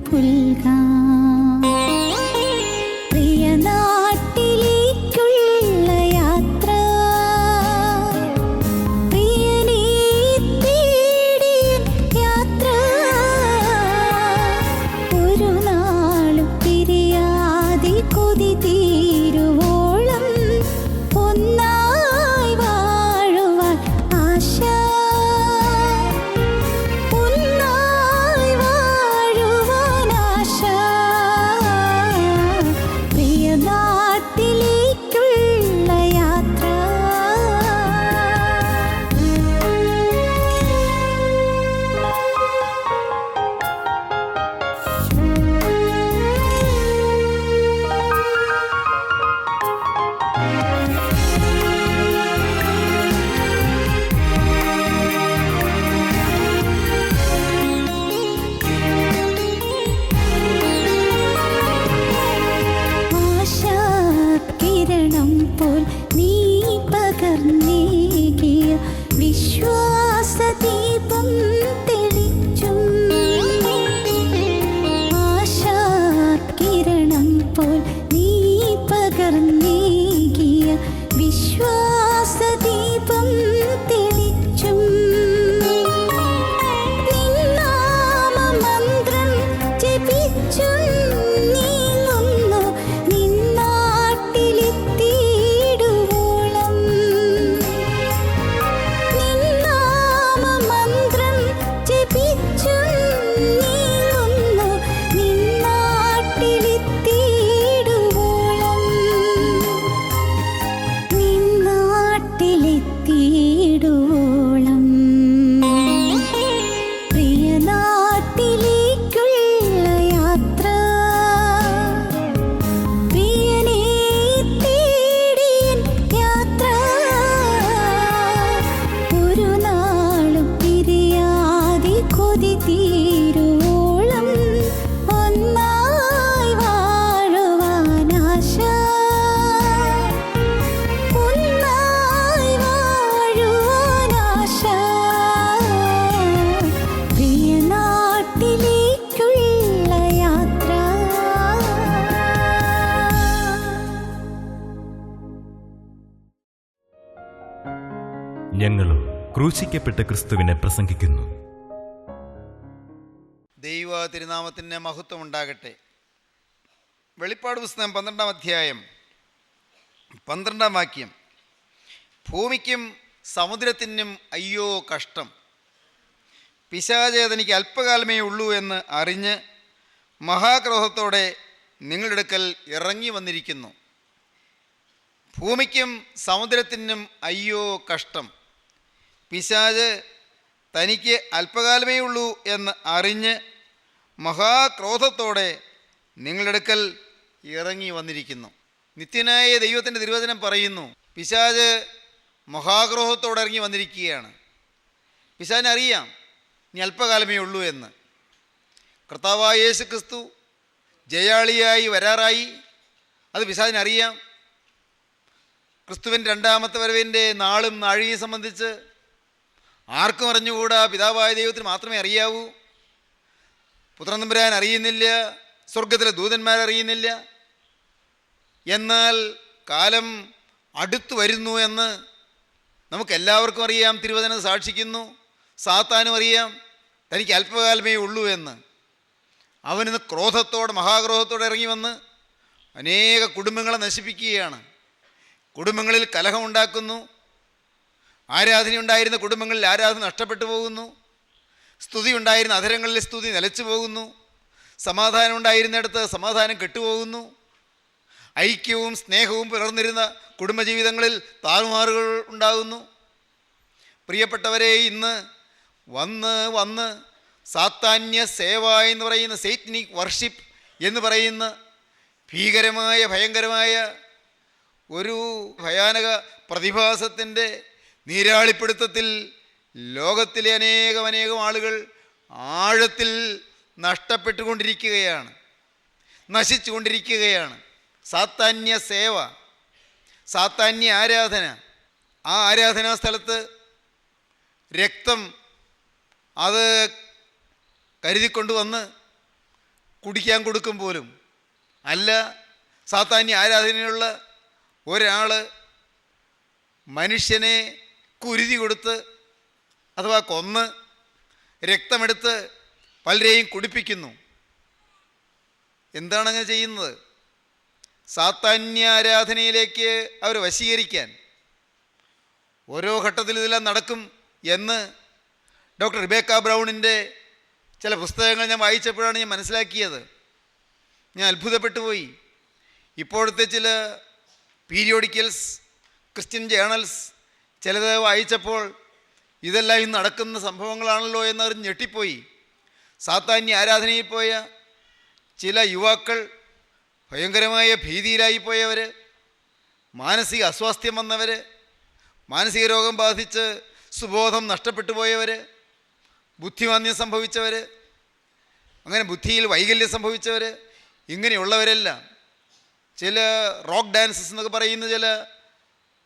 പുൽകാം. പ്രിയ നാട്ടിലേക്കുള്ള യാത്ര, പ്രിയനേ തേടിയ യാത്ര, ഒരു നാളും പിരിയാതെ കൊതി തീരുവോളം ഒന്നായി വാഴുവാൻ ആശ, ഒന്നായി വാഴുവാൻ ആശ. പ്രിയ നാട്ടിലേക്കുള്ള യാത്ര. ആശാകിരണം പോൽ നീ പകർന്നേകിയ വിശ്വാസദീപം തെളിച്ചും, ആശാകിരണം പോൽ നീ പകർന്നേകിയ വിശ്വാസദീപം തെളിച്ചും, നിന്നാമമന്ത്രം ജപിച്ചും നീങ്ങുന്നു നിന്നാട്ടിലെത്തിയിടുവോളം, നിന്നാമമന്ത്രം ജപിച്ചും നീങ്ങുന്നു നിന്നാട്ടിലെത്തിയിടുവോളം, നിന്നാട്ടിലെത്തിയിടുവോളം. പ്രിയ നാട്ടിലേക്കുള്ള യാത്ര, പ്രിയനേ തേടിയ യാത്ര, ഒരു നാളും പിരിയാതെ കൊതി തീരുവോളം ഒന്നായി വാഴുവാൻ ആശ, ഒന്നായി വാഴുവാൻ ആശ. പ്രിയ നാട്ടിലേക്കുള്ള യാത്ര. ഞങ്ങളും ക്രൂശിക്കപ്പെട്ട ക്രിസ്തുവിനെ പ്രസംഗിക്കുന്നു. ദൈവ തിരുനാമത്തിന് മഹത്വം ഉണ്ടാകട്ടെ. വെളിപ്പാട് പുസ്തകം 12-ാം അധ്യായം 12-ാം വാക്യം. ഭൂമിക്കും സമുദ്രത്തിനും അയ്യോ കഷ്ടം, പിശാച് തനിക്ക് അല്പകാലമേ ഉള്ളൂ എന്ന് അറിഞ്ഞ് മഹാക്രോധത്തോടെ നിങ്ങളുടെ അടുക്കൽ ഇറങ്ങി വന്നിരിക്കുന്നു. ഭൂമിക്കും സമുദ്രത്തിനും അയ്യോ കഷ്ടം, പിശാച് തനിക്ക് അല്പകാലമേ ഉള്ളൂ എന്ന് അറിഞ്ഞ് മഹാക്രോധത്തോടെ നിങ്ങളുടെ അടുക്കൽ ഇറങ്ങി വന്നിരിക്കുന്നു. നിത്യനായ ദൈവത്തിൻ്റെ തിരുവചനം പറയുന്നു, പിശാച് മഹാക്രോധത്തോടെ ഇറങ്ങി വന്നിരിക്കുകയാണ്. പിശാചിന് അറിയാം ഇനി അല്പകാലമേ ഉള്ളൂ എന്ന്. കർത്താവായ യേശു ക്രിസ്തു ജയാളിയായി വരാറായി, അത് പിശാചിനറിയാം. ക്രിസ്തുവിൻ്റെ രണ്ടാമത്തെ വരവിൻ്റെ നാളും നാഴികയും സംബന്ധിച്ച് ആർക്കും അറിഞ്ഞുകൂടാ, പിതാവായ ദൈവത്തിന് മാത്രമേ അറിയാവൂ. പുത്രൻ തമ്പുരാൻ അറിയുന്നില്ല, സ്വർഗത്തിലെ ദൂതന്മാരറിയുന്നില്ല. എന്നാൽ കാലം അടുത്തു വരുന്നു എന്ന് നമുക്കെല്ലാവർക്കും അറിയാം. തിരുവചനം സാക്ഷിക്കുന്നു. സാത്താനും അറിയാം തനിക്ക് അല്പകാലമേ ഉള്ളൂ എന്ന്. അവനിന്ന് ക്രോധത്തോടെ മഹാക്രോധത്തോടെ ഇറങ്ങി വന്ന് അനേക കുടുംബങ്ങളെ നശിപ്പിക്കുകയാണ്. കുടുംബങ്ങളിൽ കലഹമുണ്ടാക്കുന്നു. ആരാധനയുണ്ടായിരുന്ന കുടുംബങ്ങളിൽ ആരാധന നഷ്ടപ്പെട്ടു പോകുന്നു. സ്തുതി ഉണ്ടായിരുന്ന അധരങ്ങളിൽ സ്തുതി നിലച്ചു പോകുന്നു. സമാധാനം ഉണ്ടായിരുന്നിടത്ത് സമാധാനം കെട്ടുപോകുന്നു. ഐക്യവും സ്നേഹവും പുലർന്നിരുന്ന കുടുംബജീവിതങ്ങളിൽ താറുമാറുകൾ ഉണ്ടാകുന്നു. പ്രിയപ്പെട്ടവരെ, ഇന്ന് വന്ന് സാത്താന്യ സേവ എന്ന് പറയുന്ന സേറ്റനിക് വർഷിപ്പ് എന്ന് പറയുന്ന ഭയങ്കരമായ ഒരു ഭയാനക പ്രതിഭാസത്തിൻ്റെ നീരാളിപ്പിടുത്തത്തിൽ ലോകത്തിലെ അനേകം ആളുകൾ ആഴത്തിൽ നഷ്ടപ്പെട്ടുകൊണ്ടിരിക്കുകയാണ്, നശിച്ചുകൊണ്ടിരിക്കുകയാണ്. സാത്താന്യ സേവ, സാത്താന്യ ആരാധന. ആ ആരാധനാ സ്ഥലത്ത് രക്തം അത് കരുതിക്കൊണ്ടുവന്ന് കുടിക്കാൻ കൊടുക്കും പോലും. അല്ല, സാത്താന്യ ആരാധനയുള്ള ഒരാൾ മനുഷ്യനെ കുരുതി കൊടുത്ത് അഥവാ കൊന്ന് രക്തമെടുത്ത് പലരെയും കുടിപ്പിക്കുന്നു. എന്താണ് അങ്ങനെ ചെയ്യുന്നത്? സാത്താന്യ ആരാധനയിലേക്ക് അവർ വശീകരിക്കാൻ. ഓരോ ഘട്ടത്തിൽ ഇതെല്ലാം നടക്കും എന്ന് ഡോക്ടർ റിബേക്ക ബ്രൗണിൻ്റെ ചില പുസ്തകങ്ങൾ ഞാൻ വായിച്ചപ്പോഴാണ് ഞാൻ മനസ്സിലാക്കിയത്. ഞാൻ അത്ഭുതപ്പെട്ടു പോയി. ഇപ്പോഴത്തെ ചില പീരിയോഡിക്കൽസ്, ക്രിസ്ത്യൻ ജേണൽസ് ചിലത് വായിച്ചപ്പോൾ ഇതെല്ലാം ഇന്ന് നടക്കുന്ന സംഭവങ്ങളാണല്ലോ എന്നറിഞ്ഞ് ഞെട്ടിപ്പോയി. സാത്താന്യ ആരാധനയിൽ പോയ ചില യുവാക്കൾ ഭയങ്കരമായ ഭീതിയിലായിപ്പോയവർ, മാനസിക അസ്വാസ്ഥ്യം വന്നവർ, മാനസിക രോഗം ബാധിച്ച് സുബോധം നഷ്ടപ്പെട്ടു പോയവർ, ബുദ്ധിമാന്ദ്യം സംഭവിച്ചവർ, അങ്ങനെ ബുദ്ധിയിൽ വൈകല്യം സംഭവിച്ചവർ, ഇങ്ങനെയുള്ളവരെല്ലാം ചില റോക്ക് ഡാൻസസ് എന്നൊക്കെ പറയുന്ന ചില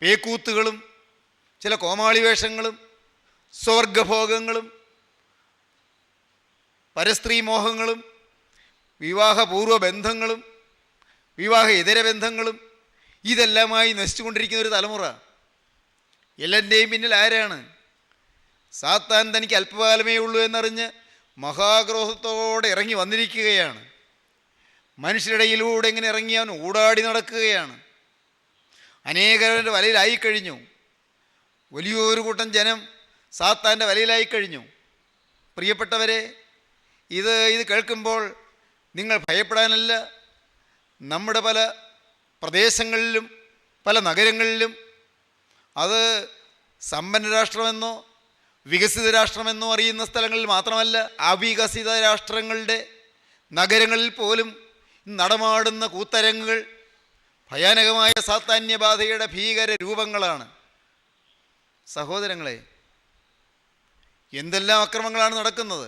പേക്കൂത്തുകളും ചില കോമാളി വേഷങ്ങളും സ്വർഗഭോഗങ്ങളും പരസ്ത്രീ മോഹങ്ങളും വിവാഹപൂർവ്വ ബന്ധങ്ങളും വിവാഹ ഇതര ബന്ധങ്ങളും ഇതെല്ലാമായി നശിച്ചുകൊണ്ടിരിക്കുന്ന ഒരു തലമുറ. എല്ലാൻ്റെയും പിന്നിൽ ആരാണ്? സാത്താൻ തനിക്ക് അല്പകാലമേ ഉള്ളൂ എന്നറിഞ്ഞ് മഹാക്രോധത്തോടെ ഇറങ്ങി വന്നിരിക്കുകയാണ്. മനുഷ്യരുടെ ഇടയിലൂടെ ഇങ്ങനെ ഇറങ്ങി അവൻ ഊടാടി നടക്കുകയാണ്. അനേകരുടെ വലയിലായിക്കഴിഞ്ഞു. വലിയൊരു കൂട്ടം ജനം സാത്താൻ്റെ വലയിലായിക്കഴിഞ്ഞു. പ്രിയപ്പെട്ടവരെ, ഇത് കേൾക്കുമ്പോൾ നിങ്ങൾ ഭയപ്പെടാനല്ല. നമ്മുടെ പല പ്രദേശങ്ങളിലും പല നഗരങ്ങളിലും, അത് സമ്പന്ന രാഷ്ട്രമെന്നോ വികസിത രാഷ്ട്രമെന്നോ അറിയുന്ന സ്ഥലങ്ങളിൽ മാത്രമല്ല, അവികസിത രാഷ്ട്രങ്ങളുടെ നഗരങ്ങളിൽ പോലും നടമാടുന്ന കൂത്തരങ്ങുകൾ ഭയാനകമായ സാത്താന്യബാധയുടെ ഭീകര രൂപങ്ങളാണ്. സഹോദരങ്ങളെ, എന്തെല്ലാം അക്രമങ്ങളാണ് നടക്കുന്നത്!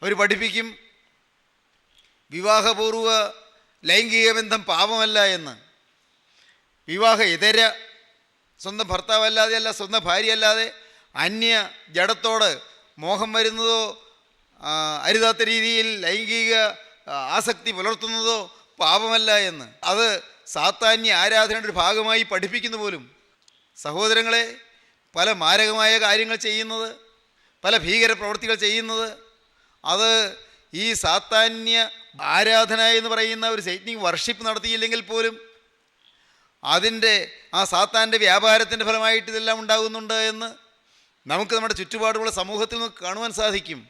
അവർ പഠിപ്പിക്കും വിവാഹപൂർവ്വ ലൈംഗിക ബന്ധം പാപമല്ല എന്ന്. വിവാഹ ഇതര, സ്വന്തം ഭർത്താവല്ലാതെ അല്ല, സ്വന്തം ഭാര്യയല്ലാതെ അന്യ ജഡത്തോട് മോഹം വരുന്നതോ അരുതാത്ത രീതിയിൽ ലൈംഗിക ആസക്തി പുലർത്തുന്നതോ പാപമല്ല എന്ന്. അത് സാത്താന്യ ആരാധനയുടെ ഒരു ഭാഗമായി പഠിപ്പിക്കുന്നു പോലും. സഹോദരങ്ങളെ, പല മാരകമായ കാര്യങ്ങൾ ചെയ്യുന്നത്, പല ഭീകര പ്രവൃത്തികൾ ചെയ്യുന്നത്, അത് ഈ സാത്താന്യ ആരാധന എന്ന് പറയുന്ന ഒരു സൈനിക് വർഷിപ്പ് നടത്തിയില്ലെങ്കിൽ പോലും അതിൻ്റെ ആ സാത്താൻ്റെ വ്യാപാരത്തിൻ്റെ ഫലമായിട്ട് ഇതെല്ലാം ഉണ്ടാകുന്നുണ്ട് എന്ന് നമുക്ക് നമ്മുടെ ചുറ്റുപാടുള്ള സമൂഹത്തിൽ നിന്ന് കാണുവാൻ സാധിക്കും.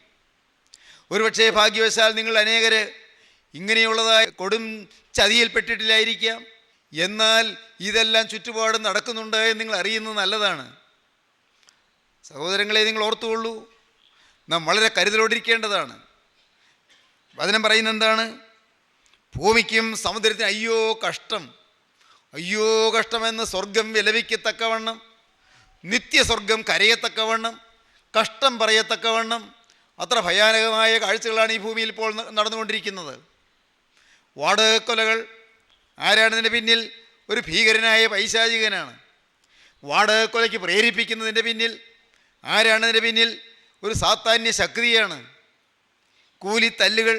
ഒരുപക്ഷേ ഭാഗ്യവശാൽ നിങ്ങൾ അനേകർ ഇങ്ങനെയുള്ളതായ കൊടും ചതിയിൽപ്പെട്ടിട്ടില്ലായിരിക്കാം. എന്നാൽ ഇതെല്ലാം ചുറ്റുപാടും നടക്കുന്നുണ്ട് എന്ന് നിങ്ങൾ അറിയുന്നത് നല്ലതാണ്. സഹോദരങ്ങളെ, നിങ്ങൾ ഓർത്തുകൊള്ളൂ, നാം വളരെ കരുതലോടിരിക്കേണ്ടതാണ്. വചനം പറയുന്നത് എന്താണ്? ഭൂമിക്കും സമുദ്രത്തിന് അയ്യോ കഷ്ടം, അയ്യോ കഷ്ടമെന്ന് സ്വർഗം വിലപിക്കത്തക്കവണ്ണം, നിത്യസ്വർഗം കരയത്തക്കവണ്ണം, കഷ്ടം പറയത്തക്കവണ്ണം അത്ര ഭയാനകമായ കാഴ്ചകളാണ് ഈ ഭൂമിയിൽ ഇപ്പോൾ നടന്നുകൊണ്ടിരിക്കുന്നത്. വാടകക്കൊലകൾ. ആരാണിതിൻ്റെ പിന്നിൽ? ഒരു ഭീകരനായ പൈശാചികനാണ്. വാടകക്കൊലയ്ക്ക് പ്രേരിപ്പിക്കുന്നതിൻ്റെ പിന്നിൽ ആരാണിതിൻ്റെ പിന്നിൽ? ഒരു സാത്താന്യ ശക്തിയാണ്. കൂലിത്തല്ലുകൾ,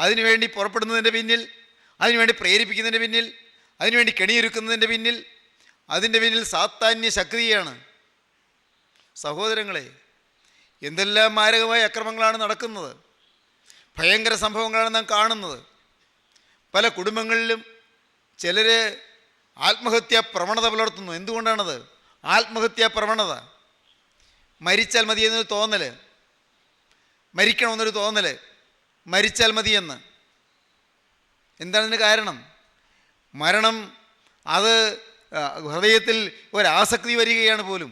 അതിനുവേണ്ടി പുറപ്പെടുന്നതിൻ്റെ പിന്നിൽ, അതിനുവേണ്ടി പ്രേരിപ്പിക്കുന്നതിൻ്റെ പിന്നിൽ, അതിനുവേണ്ടി കെണിയൊരുക്കുന്നതിൻ്റെ പിന്നിൽ, അതിൻ്റെ പിന്നിൽ സാത്താന്യ ശക്തിയാണ്. സഹോദരങ്ങളെ, എന്തെല്ലാം മാരകമായ അക്രമങ്ങളാണ് നടക്കുന്നത്! ഭയങ്കര സംഭവങ്ങളാണ് നാം കാണുന്നത്. പല കുടുംബങ്ങളിലും ചിലർ ആത്മഹത്യാ പ്രവണത പുലർത്തുന്നു. എന്തുകൊണ്ടാണത്? ആത്മഹത്യാ പ്രവണത. മരിച്ചാൽ മതിയെന്നൊരു തോന്നൽ, മരിക്കണമെന്നൊരു തോന്നൽ, മരിച്ചാൽ മതിയെന്ന്. എന്താണതിന് കാരണം? മരണം അത് ഹൃദയത്തിൽ ഒരാസക്തി വരികയാണ് പോലും.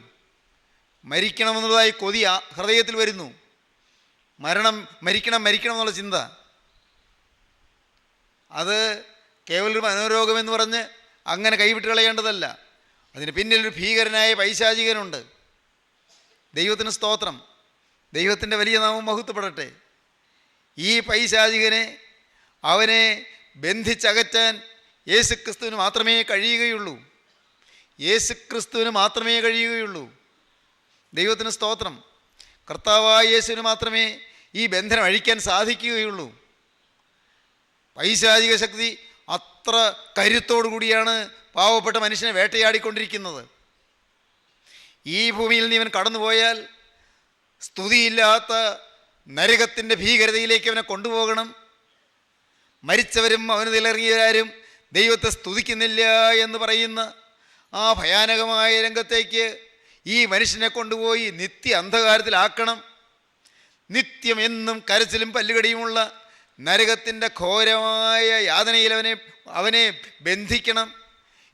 മരിക്കണമെന്നുള്ളതായി കൊതി ഹൃദയത്തിൽ വരുന്നു. മരിക്കണം എന്നുള്ള ചിന്ത, അത് കേവലൊരു മനോരോഗമെന്ന് പറഞ്ഞ് അങ്ങനെ കൈവിട്ട് കളയേണ്ടതല്ല. അതിന് പിന്നിലൊരു ഭീകരനായ പൈശാചികനുണ്ട്. ദൈവത്തിന് സ്തോത്രം, ദൈവത്തിൻ്റെ വലിയ നാമം മഹത്വപ്പെടട്ടെ. ഈ പൈശാചികനെ, അവനെ ബന്ധിച്ചകറ്റാൻ യേശുക്രിസ്തുവിന് മാത്രമേ കഴിയുകയുള്ളൂ. യേശുക്രിസ്തുവിന് മാത്രമേ കഴിയുകയുള്ളൂ. ദൈവത്തിന് സ്തോത്രം. കർത്താവായ യേശുവിന് മാത്രമേ ഈ ബന്ധനം അഴിക്കാൻ സാധിക്കുകയുള്ളൂ. പൈശാചിക ശക്തി അത്ര കരുത്തോടു കൂടിയാണ് പാവപ്പെട്ട മനുഷ്യനെ വേട്ടയാടിക്കൊണ്ടിരിക്കുന്നത്. ഈ ഭൂമിയിൽ നിന്ന് ഇവൻ കടന്നുപോയാൽ സ്തുതിയില്ലാത്ത നരകത്തിൻ്റെ ഭീകരതയിലേക്ക് അവനെ കൊണ്ടുപോകണം. മരിച്ചവരും അവന് നിലറിയവരാരും ദൈവത്തെ സ്തുതിക്കുന്നില്ല എന്ന് പറയുന്ന ആ ഭയാനകമായ രംഗത്തേക്ക് ഈ മനുഷ്യനെ കൊണ്ടുപോയി നിത്യ അന്ധകാരത്തിലാക്കണം. നിത്യം എന്നും കരച്ചിലും പല്ലുകടിയുമുള്ള നരകത്തിൻ്റെ ഘോരമായ യാതനയിൽ അവനെ ബന്ധിക്കണം.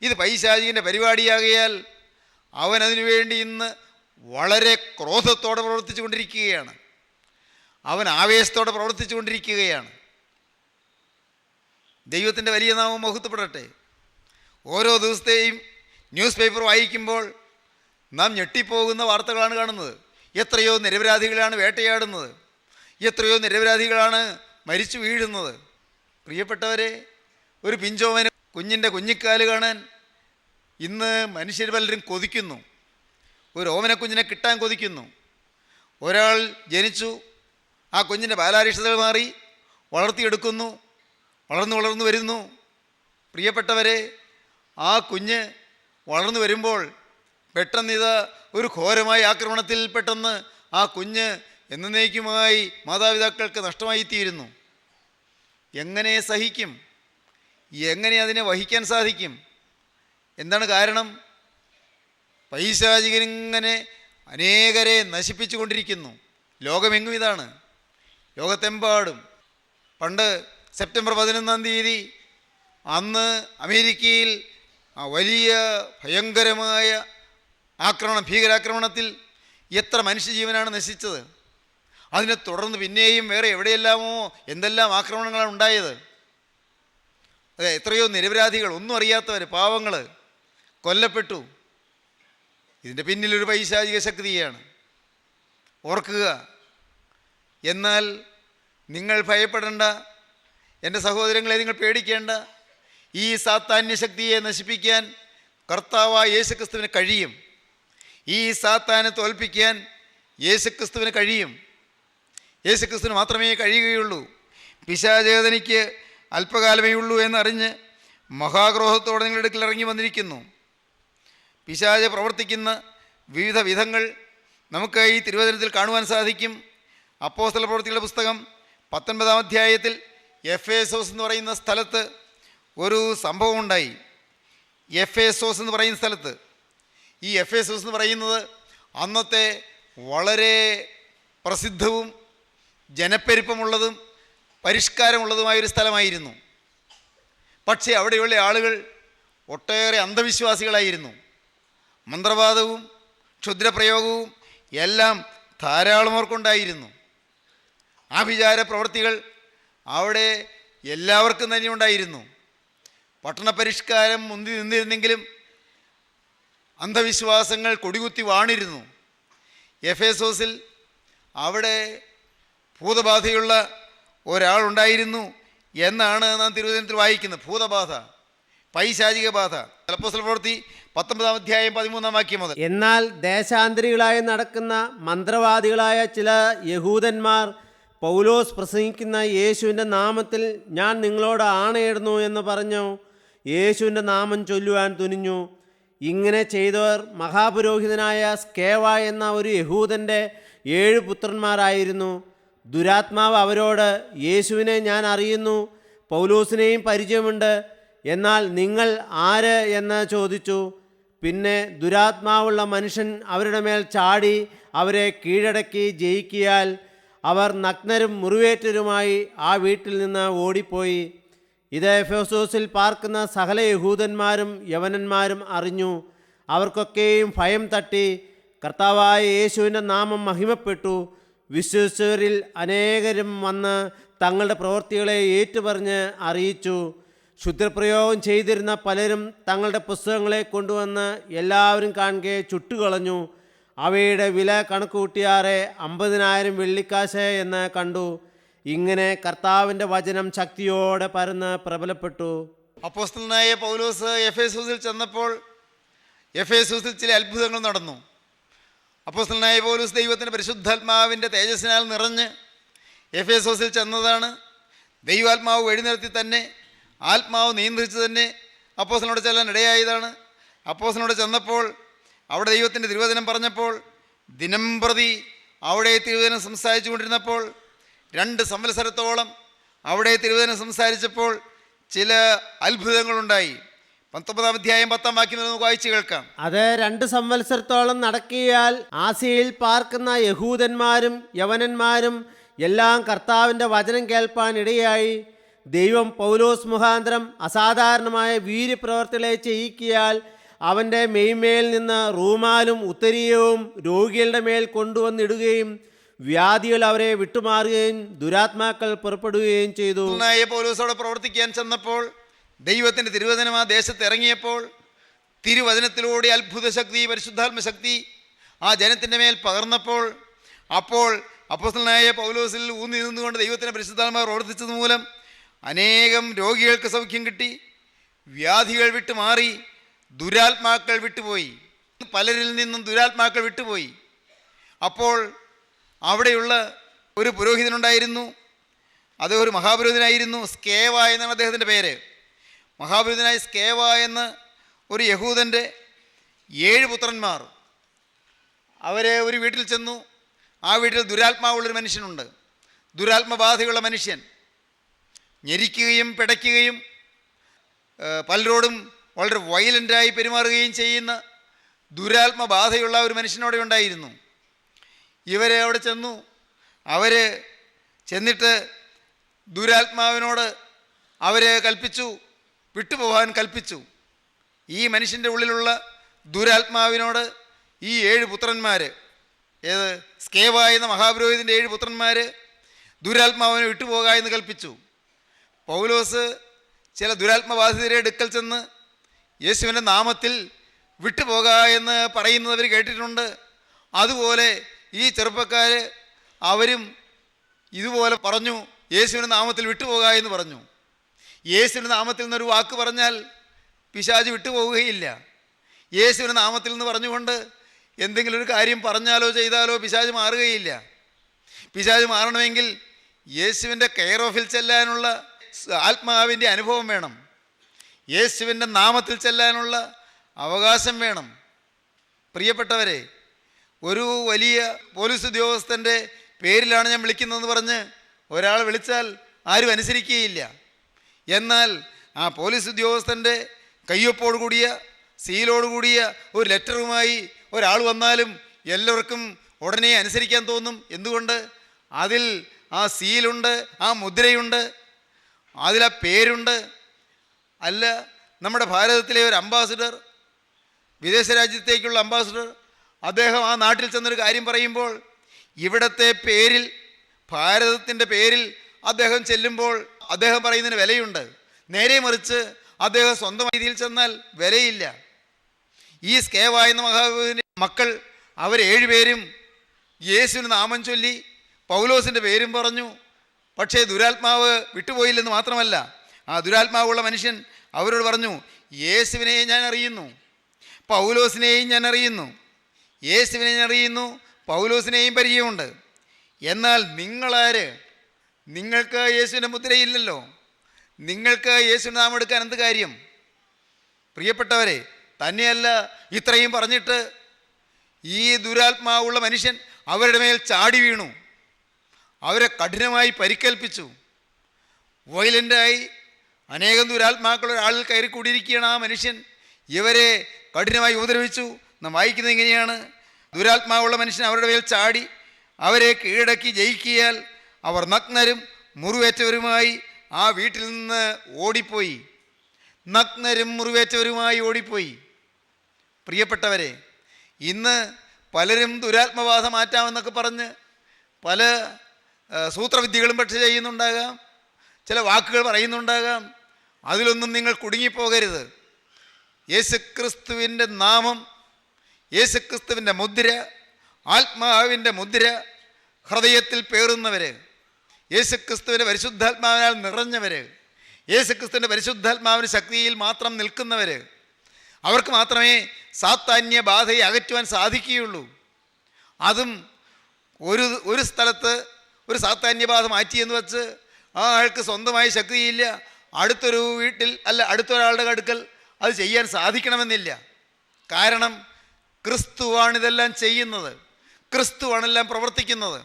ഇത് പൈശാചികൻ്റെ പരിപാടിയാകയാൽ അവൻ അതിനുവേണ്ടി ഇന്ന് വളരെ ക്രോധത്തോടെ പ്രവർത്തിച്ചു കൊണ്ടിരിക്കുകയാണ്. അവൻ ആവേശത്തോടെ പ്രവർത്തിച്ചു കൊണ്ടിരിക്കുകയാണ്. ദൈവത്തിൻ്റെ വലിയ നാമം മഹത്വപ്പെടട്ടെ. ഓരോ ദിവസത്തെയും ന്യൂസ് പേപ്പർ വായിക്കുമ്പോൾ നാം ഞെട്ടിപ്പോകുന്ന വാർത്തകളാണ് കാണുന്നത്. എത്രയോ നിരപരാധികളാണ് വേട്ടയാടുന്നത്, എത്രയോ നിരപരാധികളാണ് മരിച്ചു വീഴുന്നത്. പ്രിയപ്പെട്ടവരെ, ഒരു പിഞ്ചോമന് കുഞ്ഞിൻ്റെ കുഞ്ഞിക്കാല് കാണാൻ ഇന്ന് മനുഷ്യർ പലരും കൊതിക്കുന്നു. ഒരു ഓമനക്കുഞ്ഞിനെ കിട്ടാൻ കൊതിക്കുന്നു. ഒരാൾ ജനിച്ചു, ആ കുഞ്ഞിൻ്റെ ബാലാരിഷ്ടതകൾ മാറി വളർത്തിയെടുക്കുന്നു, വളർന്നു വരുന്നു. പ്രിയപ്പെട്ടവരെ, ആ കുഞ്ഞ് വളർന്നു വരുമ്പോൾ പെട്ടെന്നിത് ഒരു ഘോരമായ ആക്രമണത്തിൽ പെട്ടെന്ന് ആ കുഞ്ഞ് എന്നേക്കുമായി മാതാപിതാക്കൾക്ക് നഷ്ടമായിത്തീരുന്നു. എങ്ങനെ സഹിക്കും? എങ്ങനെ അതിനെ വഹിക്കാൻ സാധിക്കും? എന്താണ് കാരണം? പൈശാചികനിങ്ങനെ അനേകരെ നശിപ്പിച്ചു കൊണ്ടിരിക്കുന്നു. ലോകമെങ്ങും ഇതാണ്, ലോകത്തെമ്പാടും. പണ്ട് സെപ്റ്റംബർ 11 അന്ന് അമേരിക്കയിൽ വലിയ ഭയങ്കരമായ ഭീകരാക്രമണത്തിൽ എത്ര മനുഷ്യജീവനാണ് നശിച്ചത്. അതിനെ തുടർന്ന് പിന്നെയും വേറെ എവിടെയെല്ലാമോ എന്തെല്ലാം ആക്രമണങ്ങളാണ് ഉണ്ടായത്. അതെ, എത്രയോ നിരപരാധികൾ, ഒന്നും അറിയാത്തവർ, പാവങ്ങൾ കൊല്ലപ്പെട്ടു. ഇതിൻ്റെ പിന്നിലൊരു പൈശാചിക ശക്തിയാണ്, ഓർക്കുക. എന്നാൽ നിങ്ങൾ ഭയപ്പെടേണ്ട എൻ്റെ സഹോദരങ്ങളെ, നിങ്ങൾ പേടിക്കേണ്ട. ഈ സാത്താന്യ ശക്തിയെ നശിപ്പിക്കാൻ കർത്താവായ യേശുക്രിസ്തുവിന് കഴിയും. ഈ സാത്താനെ തോൽപ്പിക്കാൻ യേശുക്രിസ്തുവിന് കഴിയും. യേശുക്രിസ്തുവിന് മാത്രമേ കഴിയുകയുള്ളൂ. പിശാചേതനിക്ക് അല്പകാലമേ ഉള്ളൂ എന്നറിഞ്ഞ് മഹാക്രോധത്തോടെ നിങ്ങളുടെ അടുക്കൽ ഇറങ്ങി വന്നിരിക്കുന്നു. പിശാച് പ്രവർത്തിക്കുന്ന വിവിധ വിധങ്ങൾ നമുക്ക് ഈ തിരുവചനത്തിൽ കാണുവാൻ സാധിക്കും. അപ്പോസ്തല പ്രവൃത്തികളുടെ പുസ്തകം 19-ാം അധ്യായത്തിൽ എഫേസോസ് എന്ന് പറയുന്ന സ്ഥലത്ത് ഒരു സംഭവം ഉണ്ടായി. എഫേസോസ് എന്ന് പറയുന്ന സ്ഥലത്ത്, ഈ എഫേസോസ് എന്ന് പറയുന്നത് അന്നത്തെ വളരെ പ്രസിദ്ധവും ജനപ്പെരുപ്പമുള്ളതും പരിഷ്കാരമുള്ളതുമായൊരു സ്ഥലമായിരുന്നു. പക്ഷേ അവിടെയുള്ള ആളുകൾ ഒട്ടേറെ അന്ധവിശ്വാസികളായിരുന്നു. മന്ത്രവാദവും ക്ഷുദ്രപ്രയോഗവും എല്ലാം ധാരാളം അവർക്കുണ്ടായിരുന്നു. ആഭിചാര പ്രവൃത്തികൾ അവിടെ എല്ലാവർക്കും തന്നെ ഉണ്ടായിരുന്നു. പട്ടണ പരിഷ്കാരം മുന്തി നിന്നിരുന്നെങ്കിലും അന്ധവിശ്വാസങ്ങൾ കൊടികുത്തി വാണിരുന്നു. എഫേസോസിൽ അവിടെ ഭൂതബാധയുള്ള ഒരാളുണ്ടായിരുന്നു എന്നാണ് നാം തിരുവചനത്തിൽ വായിക്കുന്നത്. ഭൂതബാധ, പൈശാചിക ബാധ. അപ്പോസ്തല പ്രവൃത്തി 19-ാം അധ്യായം 13-ാം വാക്യം മുതൽ. എന്നാൽ ദേശാന്തരികളായി നടക്കുന്ന മന്ത്രവാദികളായ ചില യഹൂദന്മാർ പൗലോസ് പ്രസംഗിക്കുന്ന യേശുവിൻ്റെ നാമത്തിൽ ഞാൻ നിങ്ങളോട് ആണയിടുന്നു എന്ന് പറഞ്ഞു യേശുവിൻ്റെ നാമം ചൊല്ലുവാൻ തുനിഞ്ഞു. ഇങ്ങനെ ചെയ്തവർ മഹാപുരോഹിതനായ സ്കേവ എന്ന ഒരു യഹൂദൻ്റെ 7 പുത്രന്മാരായിരുന്നു. ദുരാത്മാവ് അവരോട്, യേശുവിനെ ഞാൻ അറിയുന്നു, പൗലോസിനെയും പരിചയമുണ്ട്, എന്നാൽ നിങ്ങൾ ആര് എന്ന് ചോദിച്ചു. പിന്നെ ദുരാത്മാവുള്ള മനുഷ്യൻ അവരുടെ മേൽ ചാടി അവരെ കീഴടക്കി ജയിക്കിയാൽ അവർ നഗ്നരും മുറിവേറ്റരുമായി ആ വീട്ടിൽ നിന്ന് ഓടിപ്പോയി. ഇത് എഫേസോസിൽ പാർക്കുന്ന സകല യഹൂദന്മാരും യവനന്മാരും അറിഞ്ഞു. അവർക്കൊക്കെയും ഭയം തട്ടി. കർത്താവായ യേശുവിൻ്റെ നാമം മഹിമപ്പെട്ടു. വിശ്വസിച്ചവരിൽ അനേകരും വന്ന് തങ്ങളുടെ പ്രവൃത്തികളെ ഏറ്റുപറഞ്ഞ് അറിയിച്ചു. ക്ഷുദ്രപ്രയോഗം ചെയ്തിരുന്ന പലരും തങ്ങളുടെ പുസ്തകങ്ങളെ കൊണ്ടുവന്ന് എല്ലാവരും കാണുകെ ചുട്ടുകളഞ്ഞു. അവയുടെ വില കണക്കുകൂട്ടിയാറെ 50,000 വെള്ളിക്കാശ് എന്ന് കണ്ടു. ഇങ്ങനെ കർത്താവിൻ്റെ വചനം ശക്തിയോടെ പരന്ന് പ്രബലപ്പെട്ടു. അപ്പോസ്തലനായ പൗലോസ് എഫേസോസിൽ ചെന്നപ്പോൾ എഫേസോസിൽ ചില അത്ഭുതങ്ങൾ നടന്നു. അപ്പോസ്തലനായ പൗലോസ് ദൈവത്തിൻ്റെ പരിശുദ്ധാത്മാവിൻ്റെ തേജസ്സിനാൽ നിറഞ്ഞ് എഫേസോസിൽ ചെന്നതാണ്. ദൈവാത്മാവ് എഴുന്നേർത്തി തന്നെ, ആത്മാവ് നിയന്ത്രിച്ച് തന്നെ അപ്പോസ്തലനോട് ചെല്ലാൻ ഇടയായതാണ്. അപ്പോസ്തലനോട് ചെന്നപ്പോൾ അവിടെ ദൈവത്തിൻ്റെ തിരുവചനം പറഞ്ഞപ്പോൾ ദിനംപ്രതി അവിടെ തിരുവചനം സംസാരിച്ചു കൊണ്ടിരുന്നപ്പോൾ 2 സംവത്സരത്തോളം അവിടെ തിരുവചനം സംസാരിച്ചപ്പോൾ ചില അത്ഭുതങ്ങളുണ്ടായി. 19-ാം അധ്യായം 10-ാം വാക്യം നമുക്ക് വായിച്ചു കേൾക്കാം. അത് 2 സംവത്സരത്തോളം നടക്കിയാൽ ആസിയയിൽ പാർക്കുന്ന യഹൂദന്മാരും യവനന്മാരും എല്ലാം കർത്താവിൻ്റെ വചനം കേൾപ്പാൻ ഇടയായി. ദൈവം പൗലോസ് മുഖാന്തരം അസാധാരണമായ വീര്യപ്രവർത്തികളെ ചെയ്യിക്കിയാൽ അവൻ്റെ മെയ്മേൽ നിന്ന് റൂമാലും ഉത്തരീയവും രോഗികളുടെ മേൽ കൊണ്ടുവന്നിടുകയും വ്യാധികൾ അവരെ വിട്ടുമാറുകയും ദുരാത്മാക്കൾ പുറപ്പെടുകയും ചെയ്തു. പൗലോസോടെ പ്രവർത്തിക്കാൻ ചെന്നപ്പോൾ ദൈവത്തിൻ്റെ തിരുവചനം ആ ദേശത്ത് ഇറങ്ങിയപ്പോൾ തിരുവചനത്തിലൂടെ അത്ഭുത ശക്തി, പരിശുദ്ധാത്മ ശക്തി ആ ജനത്തിൻ്റെ മേൽ പകർന്നപ്പോൾ അപ്പോൾ അപ്പോസ്തലനായ പൗലോസിൽ ഊന്നി നിന്നുകൊണ്ട് ദൈവത്തിൻ്റെ പരിശുദ്ധാത്മാവ് പ്രവർത്തിച്ചത് മൂലം അനേകം രോഗികൾക്ക് സൗഖ്യം കിട്ടി, വ്യാധികൾ വിട്ടുമാറി, ദുരാത്മാക്കൾ വിട്ടുപോയി. പലരിൽ നിന്നും ദുരാത്മാക്കൾ വിട്ടുപോയി. അപ്പോൾ അവിടെയുള്ള ഒരു പുരോഹിതനുണ്ടായിരുന്നു. അത് ഒരു മഹാപുരോഹിതനായിരുന്നു. സ്കേവ എന്നാണ് അദ്ദേഹത്തിൻ്റെ പേര്. മഹാപുരോഹിതനായ സ്കേവ എന്ന ഒരു യഹൂദൻ്റെ 7 പുത്രന്മാർ. അവരെ ഒരു വീട്ടിൽ ചെന്നു. ആ വീട്ടിൽ ദുരാത്മാവുള്ളൊരു മനുഷ്യനുണ്ട്. ദുരാത്മബാധയുള്ള മനുഷ്യൻ. ഞെരിക്കുകയും പിടയ്ക്കുകയും പലരോടും വളരെ വയലൻ്റായി പെരുമാറുകയും ചെയ്യുന്ന ദുരാത്മബാധയുള്ള ഒരു മനുഷ്യനോടെ ഉണ്ടായിരുന്നു. ഇവരെ അവിടെ ചെന്നു. അവർ ചെന്നിട്ട് ദുരാത്മാവിനോട് അവർ കൽപ്പിച്ചു, വിട്ടുപോകാൻ കൽപ്പിച്ചു. ഈ മനുഷ്യൻ്റെ ഉള്ളിലുള്ള ദുരാത്മാവിനോട് ഈ 7 പുത്രന്മാർ, ഏത് സ്കേവ എന്ന മഹാപുരോഹിതൻ്റെ 7 പുത്രന്മാർ ദുരാത്മാവിനെ വിട്ടുപോക എന്ന് കൽപ്പിച്ചു. പൗലോസ് ചില ദുരാത്മബാധിതരെ അടുക്കൽ ചെന്ന് യേശുവിൻ്റെ നാമത്തിൽ വിട്ടുപോക എന്ന് പറയുന്നവർ കേട്ടിട്ടുണ്ട്. അതുപോലെ ഈ ചെറുപ്പക്കാർ അവരും ഇതുപോലെ പറഞ്ഞു, യേശുവിൻ്റെ നാമത്തിൽ വിട്ടുപോക എന്ന് പറഞ്ഞു. യേശുവിൻ്റെ നാമത്തിൽ നിന്നൊരു വാക്ക് പറഞ്ഞാൽ പിശാച് വിട്ടുപോവുകയില്ല. യേശുവിൻ്റെ നാമത്തിൽ നിന്ന് പറഞ്ഞുകൊണ്ട് എന്തെങ്കിലും ഒരു കാര്യം പറഞ്ഞാലോ ചെയ്താലോ പിശാച് മാറുകയില്ല. പിശാച് മാറണമെങ്കിൽ യേശുവിൻ്റെ കെയർ ഓഫിൽ ചെല്ലാനുള്ള ആത്മാവിൻ്റെ അനുഭവം വേണം. യേശുവിൻ്റെ നാമത്തിൽ ചെല്ലാനുള്ള അവകാശം വേണം. പ്രിയപ്പെട്ടവരെ, ഒരു വലിയ പോലീസ് ഉദ്യോഗസ്ഥൻ്റെ പേരിലാണ് ഞാൻ വിളിക്കുന്നതെന്ന് പറഞ്ഞ് ഒരാൾ വിളിച്ചാൽ ആരും അനുസരിക്കുകയില്ല. എന്നാൽ ആ പോലീസ് ഉദ്യോഗസ്ഥൻ്റെ കയ്യൊപ്പോടുകൂടിയ സീലോടുകൂടിയ ഒരു ലെറ്ററുമായി ഒരാൾ വന്നാലും എല്ലാവർക്കും ഉടനെ അനുസരിക്കാൻ തോന്നും. എന്തുകൊണ്ട്? അതിൽ ആ സീലുണ്ട്, ആ മുദ്രയുണ്ട്, അതിൽ ആ പേരുണ്ട്. അല്ല, നമ്മുടെ ഭാരതത്തിലെ ഒരു അംബാസിഡർ, വിദേശ രാജ്യത്തേക്കുള്ള അംബാസിഡർ, അദ്ദേഹം ആ നാട്ടിൽ ചെന്നൊരു കാര്യം പറയുമ്പോൾ ഇവിടുത്തെ പേരിൽ, ഭാരതത്തിൻ്റെ പേരിൽ അദ്ദേഹം ചെല്ലുമ്പോൾ അദ്ദേഹം പറയുന്നതിന് വിലയുണ്ട്. നേരെ മറിച്ച് അദ്ദേഹം സ്വന്തം രീതിയിൽ ചെന്നാൽ വിലയില്ല. ഈ സ്കേവ എന്ന മഹാവിന്റെ മക്കൾ അവർ 7 പേരും യേശുവിന് നാമം ചൊല്ലി പൗലോസിൻ്റെ പേരും പറഞ്ഞു. പക്ഷേ ദുരാത്മാവ് വിട്ടുപോയില്ലെന്ന് മാത്രമല്ല, ആ ദുരാത്മാവുള്ള മനുഷ്യൻ അവരോട് പറഞ്ഞു, യേശുവിനെയും ഞാൻ അറിയുന്നു, പൗലോസിനെയും ഞാൻ അറിയുന്നു, യേശുവിനെ ഞാൻ അറിയുന്നു, പൗലോസിനെയും പരിചയമുണ്ട്. എന്നാൽ നിങ്ങളാര്? നിങ്ങൾക്ക് യേശുവിൻ്റെ മുദ്രയില്ലല്ലോ, നിങ്ങൾക്ക് യേശുവിൻ്റെ നാമം എടുക്കാൻ എന്ത് കാര്യം? പ്രിയപ്പെട്ടവരെ, തന്നെയല്ല, ഇത്രയും പറഞ്ഞിട്ട് ഈ ദുരാത്മാവുള്ള മനുഷ്യൻ അവരുടെ മേൽ ചാടി വീണു, അവരെ കഠിനമായി പരിക്കേൽപ്പിച്ചു. വയലൻ്റായി അനേകം ദുരാത്മാക്കൾ ഒരാളിൽ കയറി കൂടിയിരിക്കുകയാണ് ആ മനുഷ്യൻ. ഇവരെ കഠിനമായി ഉപദ്രവിച്ചു. നാം വായിക്കുന്നത് ഇങ്ങനെയാണ്: ദുരാത്മാവുള്ള മനുഷ്യൻ അവരുടെ മേൽ ചാടി അവരെ കീഴടക്കി ജയിക്കിയാൽ അവർ നഗ്നരും മുറിവേറ്റവരുമായി ആ വീട്ടിൽ നിന്ന് ഓടിപ്പോയി. നഗ്നരും മുറിവേറ്റവരുമായി ഓടിപ്പോയി. പ്രിയപ്പെട്ടവരെ, ഇന്ന് പലരും ദുരാത്മബാധ മാറ്റാമെന്നൊക്കെ പറഞ്ഞ് പല സൂത്രവിദ്യകളും പക്ഷെ ചെയ്യുന്നുണ്ടാകാം, ചില വാക്കുകൾ പറയുന്നുണ്ടാകാം. അതിലൊന്നും നിങ്ങൾ കുടുങ്ങിപ്പോകരുത്. യേശുക്രിസ്തുവിൻ്റെ നാമം, യേശുക്രിസ്തുവിൻ്റെ മുദ്ര, ആത്മാവിൻ്റെ മുദ്ര ഹൃദയത്തിൽ പേറുന്നവർ, യേശുക്രിസ്തുവിൻ്റെ പരിശുദ്ധാത്മാവിനാൽ നിറഞ്ഞവർ, യേശുക്രിസ്തുവിൻ്റെ പരിശുദ്ധാത്മാവിൻ്റെ ശക്തിയിൽ മാത്രം നിൽക്കുന്നവർ, അവർക്ക് മാത്രമേ സാത്താന്യ ബാധയെ അകറ്റുവാൻ സാധിക്കുകയുള്ളൂ. അതും ഒരു സ്ഥലത്ത് ഒരു സാത്താന്യബാധ മാറ്റിയെന്ന് വെച്ച് ആ ആൾക്ക് സ്വന്തമായി ശക്തിയില്ല, അടുത്തൊരു വീട്ടിൽ അല്ല അടുത്തൊരാളുടെ അടുക്കൽ അത് ചെയ്യാൻ സാധിക്കണമെന്നില്ല. കാരണം ക്രിസ്തുവാണിതെല്ലാം ചെയ്യുന്നത്, ക്രിസ്തുവാണെല്ലാം പ്രവർത്തിക്കുന്നത്.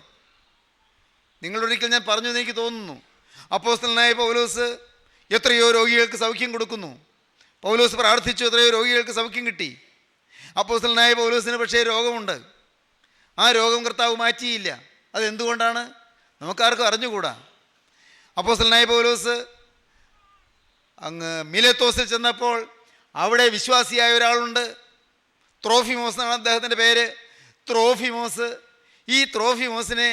നിങ്ങളൊരിക്കൽ ഞാൻ പറഞ്ഞു എന്ന് എനിക്ക് തോന്നുന്നു, അപ്പോസ്തലനായ പൗലോസ് എത്രയോ രോഗികൾക്ക് സൗഖ്യം കൊടുക്കുന്നു. പൗലോസ് പ്രാർത്ഥിച്ചു, എത്രയോ രോഗികൾക്ക് സൗഖ്യം കിട്ടി. അപ്പോസ്തലനായ പൗലോസിന് പക്ഷേ രോഗമുണ്ട്. ആ രോഗം കർത്താവ് മാറ്റിയില്ല. അതെന്തുകൊണ്ടാണ് നമുക്കാർക്കും അറിഞ്ഞുകൂടാ. അപ്പോസ്തലനായ പൗലോസ് അങ്ങ് മിലേത്തോസിൽ ചെന്നപ്പോൾ അവിടെ വിശ്വാസിയായ ഒരാളുണ്ട്, ത്രോഫിമോസ് എന്നാണ് അദ്ദേഹത്തിൻ്റെ പേര്. ത്രോഫിമോസ്, ഈ ത്രോഫിമോസിനെ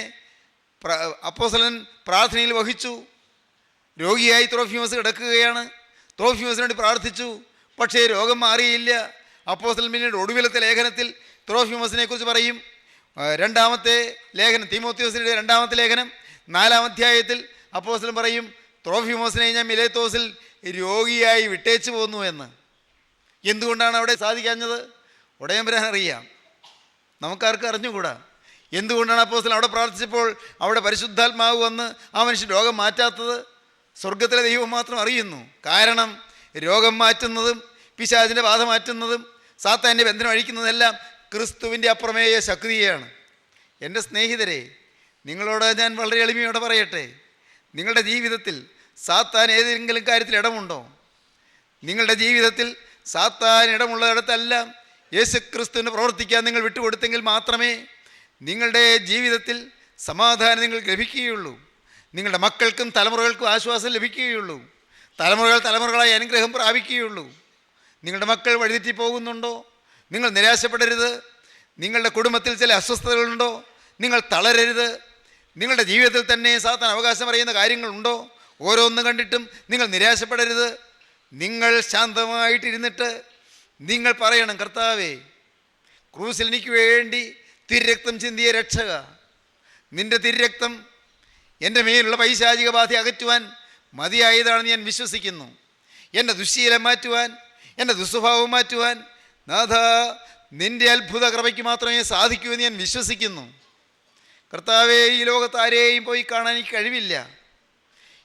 അപ്പോസ്തലൻ പ്രാർത്ഥനയിൽ വഹിച്ചു. രോഗിയായി ത്രോഫിമോസ് കിടക്കുകയാണ്. ത്രോഫിമോസിന് വേണ്ടി പ്രാർത്ഥിച്ചു, പക്ഷേ രോഗം മാറിയില്ല. അപ്പോസ്തലൻ പിന്നീട് ഒടുവിലത്തെ ലേഖനത്തിൽ ത്രോഫിമോസിനെ കുറിച്ച് പറയും. രണ്ടാമത്തെ ലേഖനം, തീമോത്തിയോസിൻ്റെ രണ്ടാമത്തെ ലേഖനം 4-ാം അധ്യായത്തിൽ അപ്പോസ്തലൻ പറയും, ത്രോഫിമോസിനെ ഞാൻ മിലേത്തോസിൽ രോഗിയായി വിട്ടേച്ചു പോന്നു എന്ന്. എന്തുകൊണ്ടാണ് അവിടെ സാധിക്കാഞ്ഞത്? ഉടയം വരാൻ അറിയാം, നമുക്കാർക്കും അറിഞ്ഞുകൂടാ. എന്തുകൊണ്ടാണ് അപ്പോസ്തലൻ അവിടെ പ്രാർത്ഥിച്ചപ്പോൾ അവിടെ പരിശുദ്ധാത്മാവ് വന്ന് ആ മനുഷ്യൻ രോഗം മാറ്റാത്തത്? സ്വർഗത്തിലെ ദൈവം മാത്രം അറിയുന്നു. കാരണം രോഗം മാറ്റുന്നതും പിശാചിൻ്റെ ബാധ മാറ്റുന്നതും സാത്താൻ്റെ ബന്ധനം അഴിക്കുന്നതെല്ലാം ക്രിസ്തുവിൻ്റെ അപ്രമേയ ശക്തിയാണ്. എൻ്റെ സ്നേഹിതരെ, നിങ്ങളോട് ഞാൻ വളരെ എളിമയോടെ പറയട്ടെ, നിങ്ങളുടെ ജീവിതത്തിൽ സാത്താൻ ഏതെങ്കിലും കാര്യത്തിൽ ഇടമുണ്ടോ? നിങ്ങളുടെ ജീവിതത്തിൽ സാത്താൻ ഇടമുള്ളിടത്തെല്ലാം യേശുക്രിസ്തുവിന് പ്രവർത്തിക്കാൻ നിങ്ങൾ വിട്ടുകൊടുത്തെങ്കിൽ മാത്രമേ നിങ്ങളുടെ ജീവിതത്തിൽ സമാധാനം നിങ്ങൾക്ക് ലഭിക്കുകയുള്ളൂ. നിങ്ങളുടെ മക്കൾക്കും തലമുറകൾക്കും ആശ്വാസം ലഭിക്കുകയുള്ളൂ. തലമുറകളായി അനുഗ്രഹം പ്രാപിക്കുകയുള്ളൂ. നിങ്ങളുടെ മക്കൾ വഴിതെറ്റി പോകുന്നുണ്ടോ? നിങ്ങൾ നിരാശപ്പെടരുത്. നിങ്ങളുടെ കുടുംബത്തിൽ ചില അസ്വസ്ഥതകളുണ്ടോ? നിങ്ങൾ തളരരുത്. നിങ്ങളുടെ ജീവിതത്തിൽ തന്നെ സാത്താൻ അവകാശം പറയുന്ന കാര്യങ്ങളുണ്ടോ? ഓരോന്നും കണ്ടിട്ടും നിങ്ങൾ നിരാശപ്പെടരുത്. നിങ്ങൾ ശാന്തമായിട്ടിരുന്നിട്ട് നിങ്ങൾ പറയണം, കർത്താവേ, ക്രൂസിൽ എനിക്ക് വേണ്ടി തിരുരക്തം ചിന്തിയ രക്ഷക, നിൻ്റെ തിരുരക്തം എൻ്റെ മേലുള്ള പൈശാചിക ബാധ അകറ്റുവാൻ മതിയായതാണെന്ന് ഞാൻ വിശ്വസിക്കുന്നു. എൻ്റെ ദുശ്ശീലം മാറ്റുവാൻ, എൻ്റെ ദുസ്വഭാവം മാറ്റുവാൻ നാഥ നിൻ്റെ അത്ഭുത കൃപയ്ക്ക് മാത്രമേ സാധിക്കൂ എന്ന് ഞാൻ വിശ്വസിക്കുന്നു. കർത്താവേ, ഈ ലോകത്ത് ആരെയും പോയി കാണാൻ എനിക്ക് കഴിവില്ല.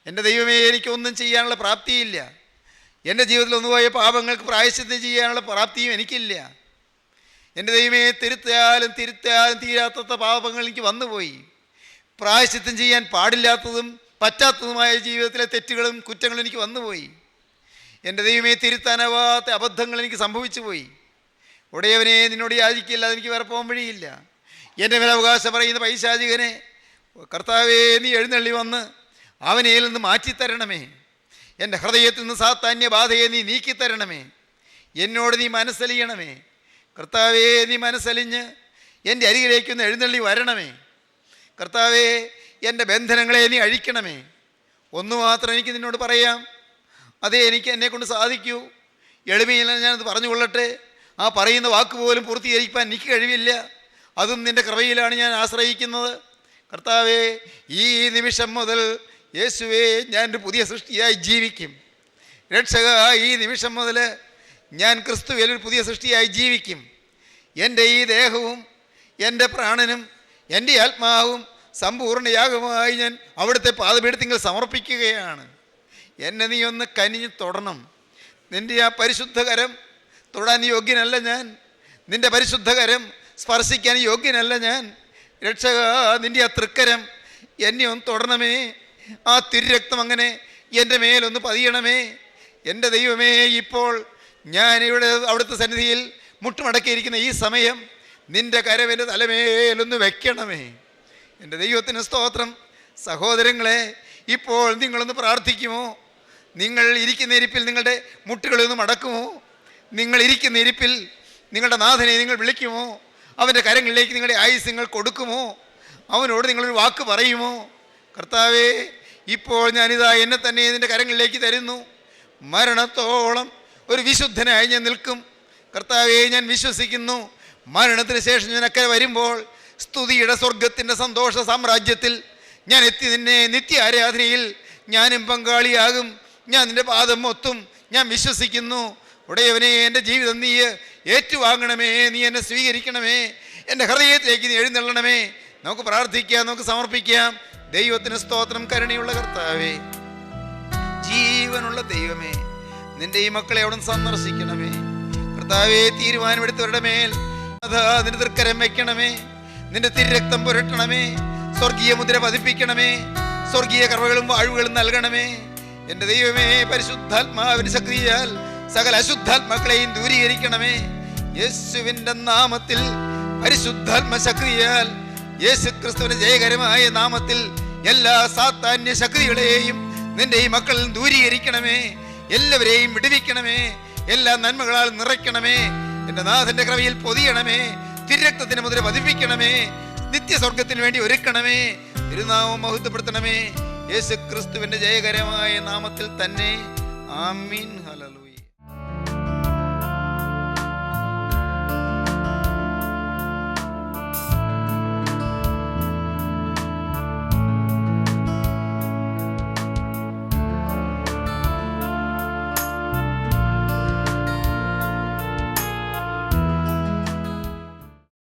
എൻ്റെ ദൈവമേ, എനിക്കൊന്നും ചെയ്യാനുള്ള പ്രാപ്തിയില്ല. എൻ്റെ ജീവിതത്തിൽ ഒന്നുപോയ പാപങ്ങൾക്ക് പ്രായശ്ചിത്തം ചെയ്യാനുള്ള പ്രാപ്തിയും എനിക്കില്ല. എൻ്റെ ദൈവമേ, തിരുത്താലും തീരാത്ത പാപങ്ങൾ എനിക്ക് വന്നുപോയി. പ്രായശ്ചിത്തം ചെയ്യാൻ പാടില്ലാത്തതും പറ്റാത്തതുമായ ജീവിതത്തിലെ തെറ്റുകളും കുറ്റങ്ങളും എനിക്ക് വന്നുപോയി. എൻ്റെ ദൈവമേ, തിരുത്താനാവാത്ത അബദ്ധങ്ങൾ എനിക്ക് സംഭവിച്ചു പോയി. ഉടയവനെ, നിന്നോട് യാചിക്കില്ല, എനിക്ക് വേറെ പോകാൻ വഴിയില്ല. എൻ്റെ മേൽ അവകാശം പറയുന്ന പൈശാചികനെ കർത്താവേ, നീ എഴുന്നള്ളി വന്ന് അവനേൽ നിന്ന് മാറ്റിത്തരണമേ. എൻ്റെ ഹൃദയത്തിൽ നിന്ന് സാത്താന്യ ബാധയെ നീ നീക്കിത്തരണമേ. എന്നോട് നീ മനസ്സലിയണമേ. കർത്താവേ, നീ മനസ്സലിഞ്ഞ് എൻ്റെ അരികിലേക്കൊന്ന് എഴുന്നള്ളി വരണമേ. കർത്താവേ, എൻ്റെ ബന്ധനങ്ങളെ നീ അഴിക്കണമേ. ഒന്നു മാത്രം എനിക്ക് നിന്നോട് പറയാം, അതേ എനിക്ക് എന്നെക്കൊണ്ട് സാധിക്കൂ. എളിമയിൽ ഞാനത് പറഞ്ഞുകൊള്ളട്ടെ. ആ പറയുന്ന വാക്ക് പോലും പൂർത്തീകരിക്കാൻ എനിക്ക് കഴിവില്ല. അതും നിൻ്റെ കൃപയിലാണ് ഞാൻ ആശ്രയിക്കുന്നത്. കർത്താവേ, ഈ നിമിഷം മുതൽ യേശുവേ, ഞാനൊരു പുതിയ സൃഷ്ടിയായി ജീവിക്കും. രക്ഷക, ഈ നിമിഷം മുതൽ ഞാൻ ക്രിസ്തുവിൽ ഒരു പുതിയ സൃഷ്ടിയായി ജീവിക്കും. എൻ്റെ ഈ ദേഹവും എൻ്റെ പ്രാണനും എൻ്റെ ആത്മാവും സമ്പൂർണ്ണയാഗമായി ഞാൻ അവിടുത്തെ പാദപീഠത്തിൽ സമർപ്പിക്കുകയാണ്. എന്നെ നീ ഒന്ന് കനിഞ്ഞ് തൊടണം. നിൻ്റെ ആ പരിശുദ്ധകരം തൊടാൻ യോഗ്യനല്ല ഞാൻ. നിൻ്റെ പരിശുദ്ധകരം സ്പർശിക്കാൻ യോഗ്യനല്ല ഞാൻ. രക്ഷക, നിൻ്റെ ആ തൃക്കരം എന്നെ ഒന്ന് തൊടണമേ. ആ തിരുരക്തം അങ്ങനെ എൻ്റെ മേലൊന്ന് പതിയണമേ. എൻ്റെ ദൈവമേ, ഇപ്പോൾ ഞാനിവിടെ അവിടുത്തെ സന്നിധിയിൽ മുട്ടുമടക്കിയിരിക്കുന്ന ഈ സമയം നിൻ്റെ കരം എൻ്റെ തലമേലൊന്ന് വെക്കണമേ. എൻ്റെ ദൈവത്തിന് സ്തോത്രം. സഹോദരങ്ങളെ, ഇപ്പോൾ നിങ്ങളൊന്ന് പ്രാർത്ഥിക്കുമോ? നിങ്ങൾ ഇരിക്കുന്ന ഇരിപ്പിൽ നിങ്ങളുടെ മുട്ടുകളൊന്ന് മടക്കുമോ? നിങ്ങൾ ഇരിക്കുന്ന ഇരിപ്പിൽ നിങ്ങളുടെ നാഥനെ നിങ്ങൾ വിളിക്കുമോ? അവൻ്റെ കരങ്ങളിലേക്ക് നിങ്ങളുടെ ആയുസ് നിങ്ങൾ കൊടുക്കുമോ? അവനോട് നിങ്ങളൊരു വാക്ക് പറയുമോ? കർത്താവേ, ഇപ്പോൾ ഞാനിതാ എന്നെ തന്നെ നിൻ്റെ കരങ്ങളിലേക്ക് തരുന്നു. മരണത്തോളം ഒരു വിശുദ്ധനായി ഞാൻ നിൽക്കും. കർത്താവേ, ഞാൻ വിശ്വസിക്കുന്നു, മരണത്തിന് ശേഷം ഞാൻ അക്കരെ വരുമ്പോൾ സ്തുതിയുടെ സ്വർഗത്തിൻ്റെ സന്തോഷ സാമ്രാജ്യത്തിൽ ഞാൻ എത്തി നിന്നെ നിത്യ ആരാധനയിൽ ഞാനും പങ്കാളിയാകും. ഞാൻ നിൻ്റെ പാദം മൊത്തും ഞാൻ വിശ്വസിക്കുന്നു. ഉടയവനെ, എൻ്റെ ജീവിതം നീ ഏറ്റുവാങ്ങണമേ. നീ എന്നെ സ്വീകരിക്കണമേ. എൻ്റെ ഹൃദയത്തിലേക്ക് നീ എഴുന്നള്ളണമേ. നമുക്ക് പ്രാർത്ഥിക്കാം, നമുക്ക് സമർപ്പിക്കാം. ദൈവത്തിന് സ്തോത്രം. കരുണയുള്ള കർത്താവേ, ജീവനുള്ള ദൈവമേ, നിന്റെ ഈ മക്കളെ അവിടെ സന്ദർശിക്കണമേ കർത്താവേ. തീരുമാനമെടുത്തവരുടെ മേൽ അതാ നിന്റെ തൃക്കരം വെക്കണമേ. നിന്റെ തിരുരക്തം പുരട്ടണമേ. സ്വർഗീയ മുദ്ര പതിപ്പിക്കണമേ. സ്വർഗീയ കർമ്മകളും വാഴുകളും നൽകണമേ. എൻ്റെ ദൈവമേ, പരിശുദ്ധാത്മാവിന്റെ ശക്തിയാൽ സകല അശുദ്ധാത്മാക്കളെയും ദൂരീകരിക്കണമേ. യേശുവിൻ്റെ നാമത്തിൽ പരിശുദ്ധാത്മ ശക്തിയാൽ, യേശു ക്രിസ്തുവിന്റെ ജയകരമായ നാമത്തിൽ എല്ലാ സാത്താന്യ ശക്തികളെയും നിന്റെ ഈ മക്കളിൽ ദൂരീകരിക്കണമേ. എല്ലാവരെയും വിടുവിക്കണമേ. എല്ലാ നന്മകളാൽ നിറയ്ക്കണമേ. എൻ്റെ നാഥന്റെ കൃപയിൽ പൊതിയണമേ. തിരുരക്തത്തിന് മുദ്ര പതിപ്പിക്കണമേ. നിത്യസ്വർഗത്തിന് വേണ്ടി ഒരുക്കണമേ. തിരുനാമം മഹത്വപ്പെടുത്തണമേ. യേശു ക്രിസ്തുവിന്റെ ജയകരമായ നാമത്തിൽ തന്നെ. ആമീൻ.